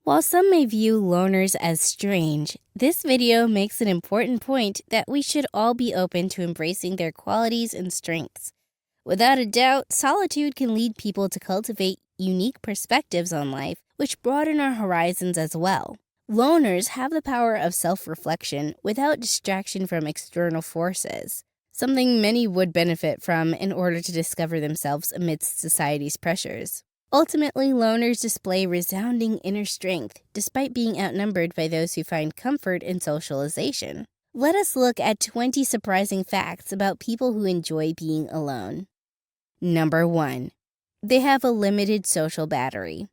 While some may view loners as strange, this video makes an important point that we should all be open to embracing their qualities and strengths. Without a doubt, solitude can lead people to cultivate unique perspectives on life, which broaden our horizons as well. Loners have the power of self-reflection without distraction from external forces, something many would benefit from in order to discover themselves amidst society's pressures. Ultimately, loners display resounding inner strength, despite being outnumbered by those who find comfort in socialization. Let us look at 20 surprising facts about people who enjoy being alone. Number 1. They have a limited social battery.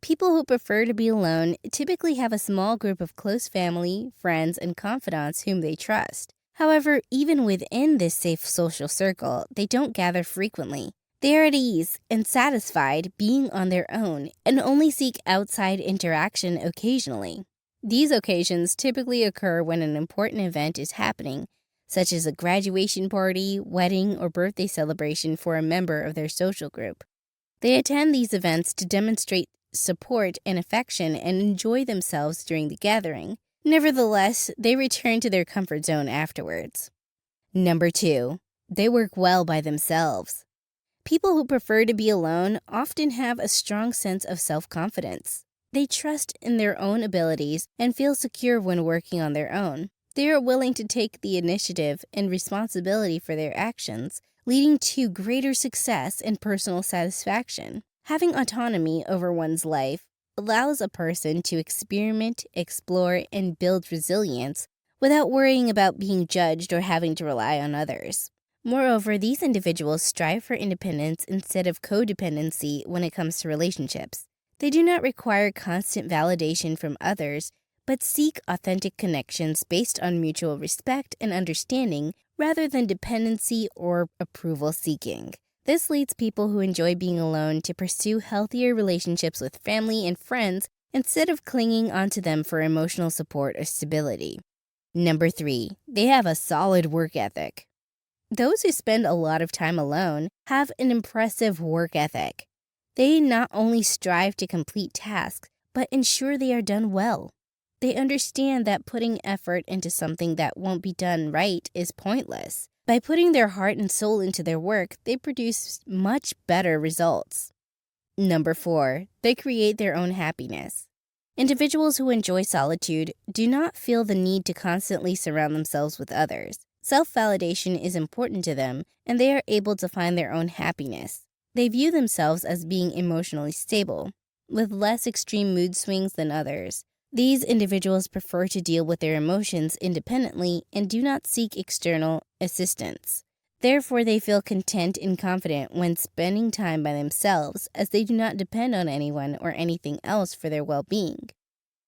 People who prefer to be alone typically have a small group of close family, friends, and confidants whom they trust. However, even within this safe social circle, they don't gather frequently. They are at ease and satisfied being on their own and only seek outside interaction occasionally. These occasions typically occur when an important event is happening, such as a graduation party, wedding, or birthday celebration for a member of their social group. They attend these events to demonstrate support and affection and enjoy themselves during the gathering. Nevertheless, they return to their comfort zone afterwards. Number 2. They work well by themselves. People who prefer to be alone often have a strong sense of self-confidence. They trust in their own abilities and feel secure when working on their own. They are willing to take the initiative and responsibility for their actions, leading to greater success and personal satisfaction. Having autonomy over one's life allows a person to experiment, explore, and build resilience without worrying about being judged or having to rely on others. Moreover, these individuals strive for independence instead of codependency when it comes to relationships. They do not require constant validation from others, but seek authentic connections based on mutual respect and understanding rather than dependency or approval seeking. This leads people who enjoy being alone to pursue healthier relationships with family and friends instead of clinging onto them for emotional support or stability. Number 3. They have a solid work ethic. Those who spend a lot of time alone have an impressive work ethic. They not only strive to complete tasks, but ensure they are done well. They understand that putting effort into something that won't be done right is pointless. By putting their heart and soul into their work, they produce much better results. Number 4. They create their own happiness. Individuals who enjoy solitude do not feel the need to constantly surround themselves with others. Self-validation is important to them, and they are able to find their own happiness. They view themselves as being emotionally stable, with less extreme mood swings than others. These individuals prefer to deal with their emotions independently and do not seek external assistance. Therefore, they feel content and confident when spending time by themselves, as they do not depend on anyone or anything else for their well-being.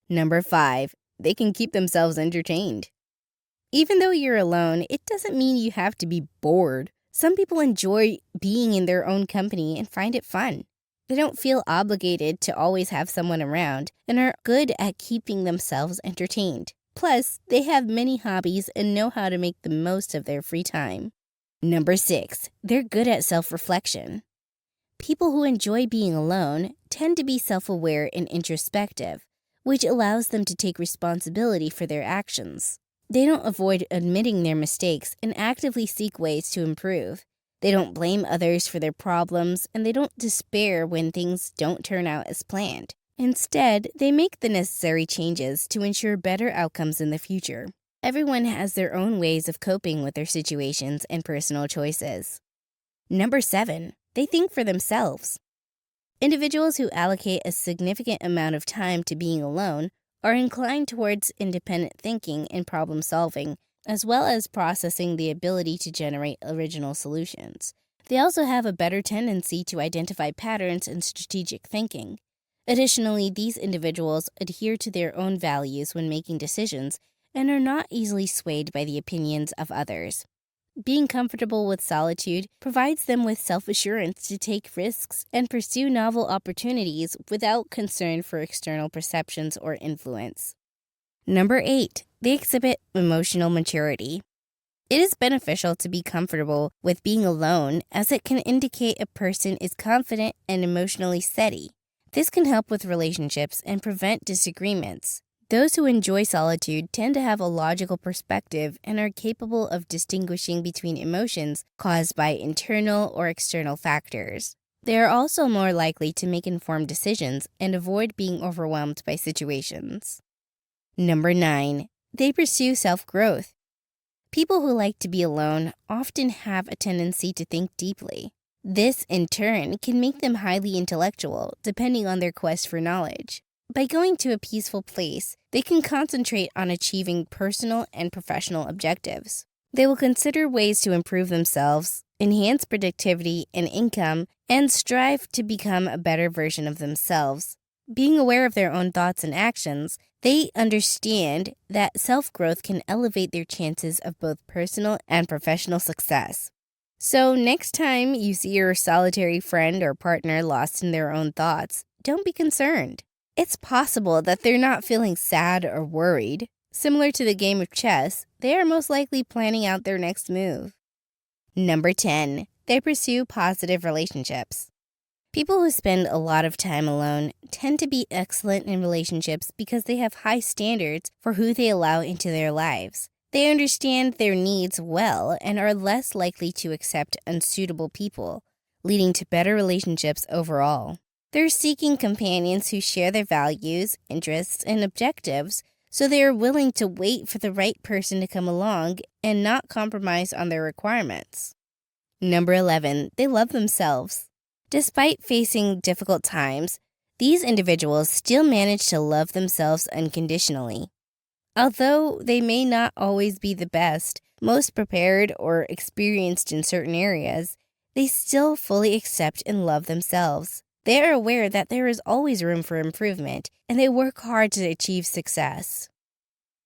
Number 5. They can keep themselves entertained. Even though you're alone, it doesn't mean you have to be bored. Some people enjoy being in their own company and find it fun. They don't feel obligated to always have someone around and are good at keeping themselves entertained. Plus, they have many hobbies and know how to make the most of their free time. Number 6. They're good at self-reflection. People who enjoy being alone tend to be self-aware and introspective, which allows them to take responsibility for their actions. They don't avoid admitting their mistakes and actively seek ways to improve. They don't blame others for their problems, and they don't despair when things don't turn out as planned. Instead, they make the necessary changes to ensure better outcomes in the future. Everyone has their own ways of coping with their situations and personal choices. Number 7. They think for themselves. Individuals who allocate a significant amount of time to being alone are inclined towards independent thinking and problem solving, as well as processing the ability to generate original solutions. They also have a better tendency to identify patterns in strategic thinking. Additionally, these individuals adhere to their own values when making decisions and are not easily swayed by the opinions of others. Being comfortable with solitude provides them with self-assurance to take risks and pursue novel opportunities without concern for external perceptions or influence. Number 8. They exhibit emotional maturity. It is beneficial to be comfortable with being alone, as it can indicate a person is confident and emotionally steady. This can help with relationships and prevent disagreements. Those who enjoy solitude tend to have a logical perspective and are capable of distinguishing between emotions caused by internal or external factors. They are also more likely to make informed decisions and avoid being overwhelmed by situations. Number 9, they pursue self-growth. People who like to be alone often have a tendency to think deeply. This, in turn, can make them highly intellectual, depending on their quest for knowledge. By going to a peaceful place, they can concentrate on achieving personal and professional objectives. They will consider ways to improve themselves, enhance productivity and income, and strive to become a better version of themselves. Being aware of their own thoughts and actions, they understand that self-growth can elevate their chances of both personal and professional success. So next time you see your solitary friend or partner lost in their own thoughts, don't be concerned. It's possible that they're not feeling sad or worried. Similar to the game of chess, they are most likely planning out their next move. Number 10, they pursue positive relationships. People who spend a lot of time alone tend to be excellent in relationships because they have high standards for who they allow into their lives. They understand their needs well and are less likely to accept unsuitable people, leading to better relationships overall. They're seeking companions who share their values, interests, and objectives, so they are willing to wait for the right person to come along and not compromise on their requirements. Number 11, they love themselves. Despite facing difficult times, these individuals still manage to love themselves unconditionally. Although they may not always be the best, most prepared, or experienced in certain areas, they still fully accept and love themselves. They are aware that there is always room for improvement, and they work hard to achieve success.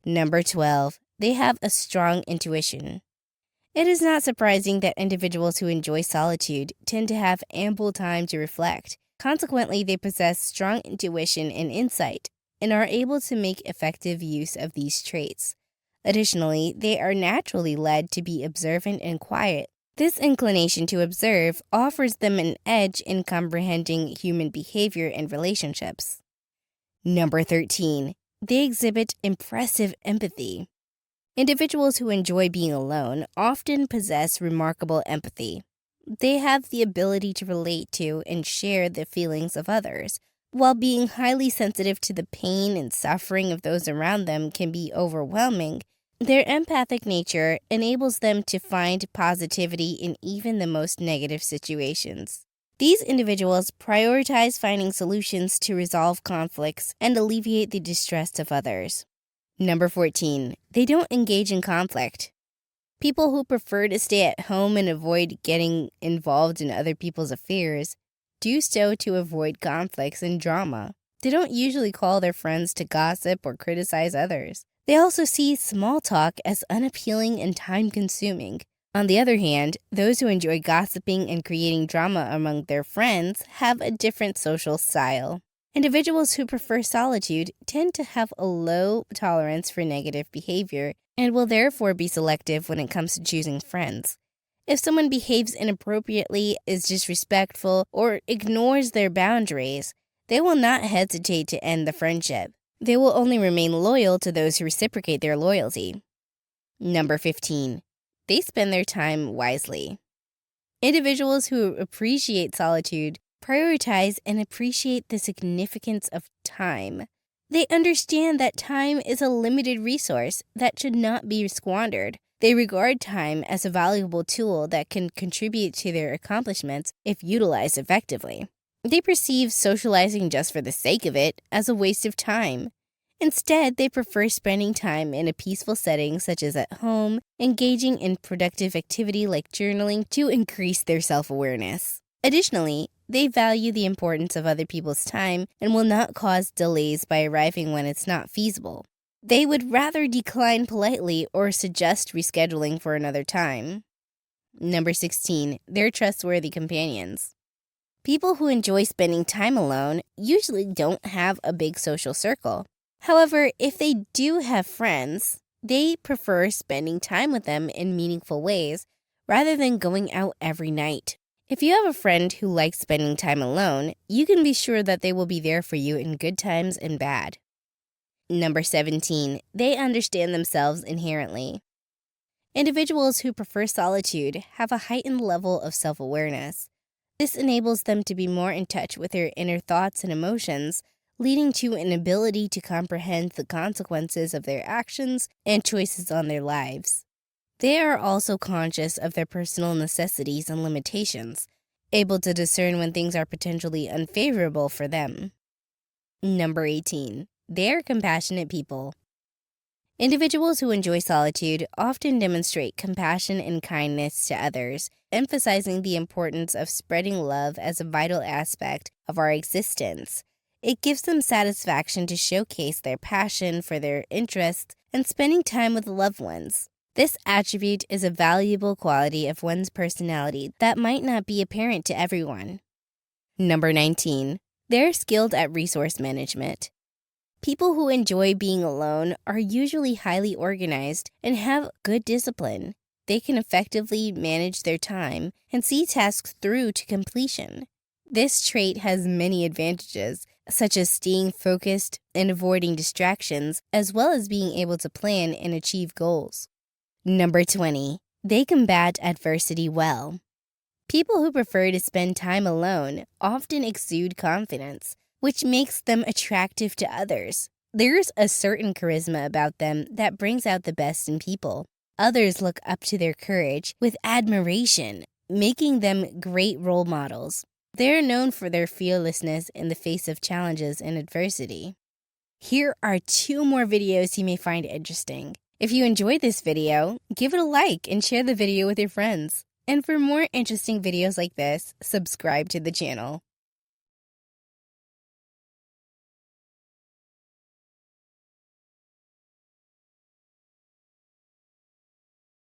Number 12, they have a strong intuition. It is not surprising that individuals who enjoy solitude tend to have ample time to reflect. Consequently, they possess strong intuition and insight, and are able to make effective use of these traits. Additionally, they are naturally led to be observant and quiet. This inclination to observe offers them an edge in comprehending human behavior and relationships. Number 13, they exhibit impressive empathy. Individuals who enjoy being alone often possess remarkable empathy. They have the ability to relate to and share the feelings of others. While being highly sensitive to the pain and suffering of those around them can be overwhelming, their empathic nature enables them to find positivity in even the most negative situations. These individuals prioritize finding solutions to resolve conflicts and alleviate the distress of others. Number 14, they don't engage in conflict. People who prefer to stay at home and avoid getting involved in other people's affairs do so to avoid conflicts and drama. They don't usually call their friends to gossip or criticize others. They also see small talk as unappealing and time-consuming. On the other hand, those who enjoy gossiping and creating drama among their friends have a different social style. Individuals who prefer solitude tend to have a low tolerance for negative behavior and will therefore be selective when it comes to choosing friends. If someone behaves inappropriately, is disrespectful, or ignores their boundaries, they will not hesitate to end the friendship. They will only remain loyal to those who reciprocate their loyalty. Number 15, they spend their time wisely. Individuals who appreciate solitude prioritize and appreciate the significance of time. They understand that time is a limited resource that should not be squandered. They regard time as a valuable tool that can contribute to their accomplishments if utilized effectively. They perceive socializing just for the sake of it as a waste of time. Instead, they prefer spending time in a peaceful setting such as at home, engaging in productive activity like journaling to increase their self-awareness. Additionally, they value the importance of other people's time and will not cause delays by arriving when it's not feasible. They would rather decline politely or suggest rescheduling for another time. Number 16, they're trustworthy companions. People who enjoy spending time alone usually don't have a big social circle. However, if they do have friends, they prefer spending time with them in meaningful ways rather than going out every night. If you have a friend who likes spending time alone, you can be sure that they will be there for you in good times and bad. Number 17, they understand themselves inherently. Individuals who prefer solitude have a heightened level of self-awareness. This enables them to be more in touch with their inner thoughts and emotions, leading to an ability to comprehend the consequences of their actions and choices on their lives. They are also conscious of their personal necessities and limitations, able to discern when things are potentially unfavorable for them. Number 18, they are compassionate people. Individuals who enjoy solitude often demonstrate compassion and kindness to others, emphasizing the importance of spreading love as a vital aspect of our existence. It gives them satisfaction to showcase their passion for their interests and spending time with loved ones. This attribute is a valuable quality of one's personality that might not be apparent to everyone. Number 19, they're skilled at resource management. People who enjoy being alone are usually highly organized and have good discipline. They can effectively manage their time and see tasks through to completion. This trait has many advantages, such as staying focused and avoiding distractions, as well as being able to plan and achieve goals. Number 20, they combat adversity well. People who prefer to spend time alone often exude confidence, which makes them attractive to others. There's a certain charisma about them that brings out the best in people. Others look up to their courage with admiration, making them great role models. They're known for their fearlessness in the face of challenges and adversity. Here are 2 more videos you may find interesting. If you enjoyed this video, give it a like and share the video with your friends. And for more interesting videos like this, subscribe to the channel.